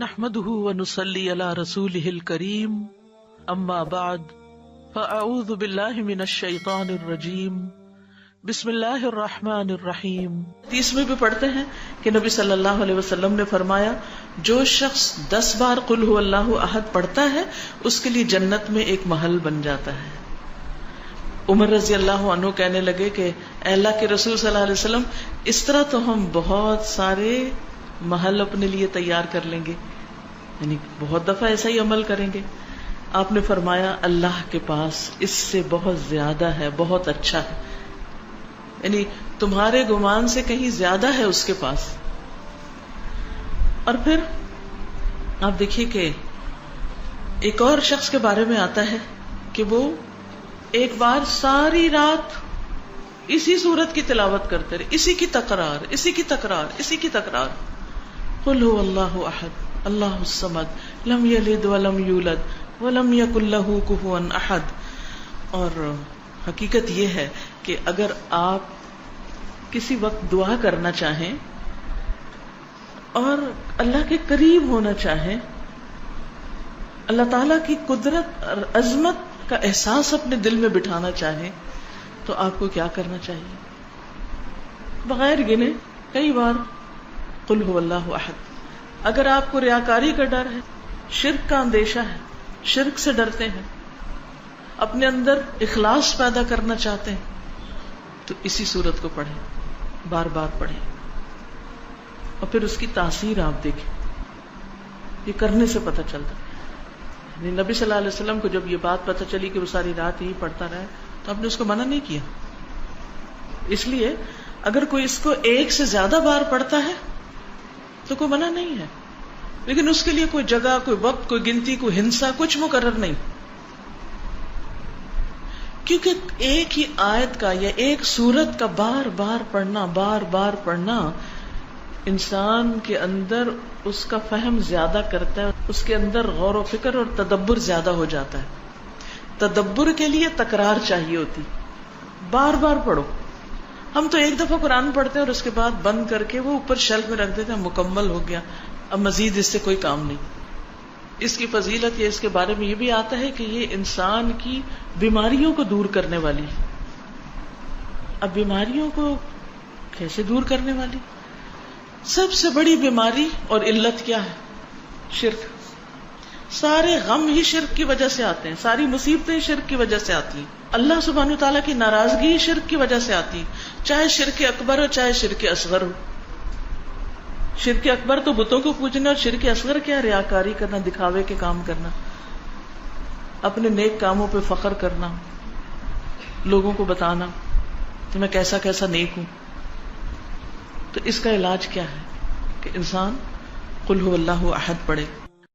نحمده ونصلي على رسوله الكريم اما بعد فاعوذ بالله من الشیطان الرجیم بسم اللہ الرحمن الرحیم. 30 میں بھی پڑھتے ہیں کہ نبی صلی اللہ علیہ وسلم نے فرمایا جو شخص 10 بار قل هو اللہ احد پڑھتا ہے اس کے لیے جنت میں ایک محل بن جاتا ہے. عمر رضی اللہ عنہ کہنے لگے کہ اے اللہ کے رسول صلی اللہ علیہ وسلم اس طرح تو ہم بہت سارے محل اپنے لیے تیار کر لیں گے، یعنی بہت دفعہ ایسا ہی عمل کریں گے. آپ نے فرمایا اللہ کے پاس اس سے بہت زیادہ ہے، بہت اچھا ہے، یعنی تمہارے گمان سے کہیں زیادہ ہے اس کے پاس. اور پھر آپ دیکھیے کہ ایک اور شخص کے بارے میں آتا ہے کہ وہ ایک بار ساری رات اسی سورت کی تلاوت کرتے رہے، اسی کی تکرار، اسی کی تکرار، اسی کی تکرار. قل هو اللہ احد اللہ الصمد لم یلد ولم یولد ولم یکن لہ کفوا احد. اور حقیقت یہ ہے کہ اگر آپ کسی وقت دعا کرنا چاہیں اور اللہ کے قریب ہونا چاہیں، اللہ تعالی کی قدرت اور عظمت کا احساس اپنے دل میں بٹھانا چاہیں تو آپ کو کیا کرنا چاہیے؟ بغیر گنے کئی بار قل هو اللہ احد. اگر آپ کو ریاکاری کا ڈر ہے، شرک کا اندیشہ ہے، شرک سے ڈرتے ہیں، اپنے اندر اخلاص پیدا کرنا چاہتے ہیں تو اسی صورت کو پڑھیں، بار بار پڑھیں اور پھر اس کی تاثیر آپ دیکھیں. یہ کرنے سے پتہ چلتا ہے. نبی صلی اللہ علیہ وسلم کو جب یہ بات پتہ چلی کہ وہ ساری رات یہی پڑھتا رہا تو آپ نے اس کو منع نہیں کیا. اس لیے اگر کوئی اس کو ایک سے زیادہ بار پڑھتا ہے تو کوئی منع نہیں ہے، لیکن اس کے لیے کوئی جگہ، کوئی وقت، کوئی گنتی، کوئی ہنسا کچھ مقرر نہیں. کیونکہ ایک ہی آیت کا یا ایک سورت کا بار بار پڑھنا انسان کے اندر اس کا فہم زیادہ کرتا ہے، اس کے اندر غور و فکر اور تدبر زیادہ ہو جاتا ہے. تدبر کے لیے تکرار چاہیے ہوتی، بار بار پڑھو. ہم تو ایک دفعہ قرآن پڑھتے ہیں اور اس کے بعد بند کر کے وہ اوپر شیلف میں رکھ دیتے ہیں، مکمل ہو گیا، اب مزید اس سے کوئی کام نہیں. اس کی فضیلت یا اس کے بارے میں یہ بھی آتا ہے کہ یہ انسان کی بیماریوں کو دور کرنے والی. اب بیماریوں کو کیسے دور کرنے والی؟ سب سے بڑی بیماری اور علت کیا ہے؟ شرک. سارے غم ہی شرک کی وجہ سے آتے ہیں، ساری مصیبتیں شرک کی وجہ سے آتی ہیں. اللہ سبحانہ وتعالیٰ کی ناراضگی شرک کی وجہ سے آتی، چاہے شرک اکبر ہو چاہے شرک اصغر ہو. شرک اکبر تو بتوں کو پوجنا، اور شرک اصغر کیا؟ ریاکاری کرنا، دکھاوے کے کام کرنا، اپنے نیک کاموں پہ فخر کرنا، لوگوں کو بتانا کہ میں کیسا کیسا نیک ہوں. تو اس کا علاج کیا ہے کہ انسان قل هو اللہ احد پڑھے.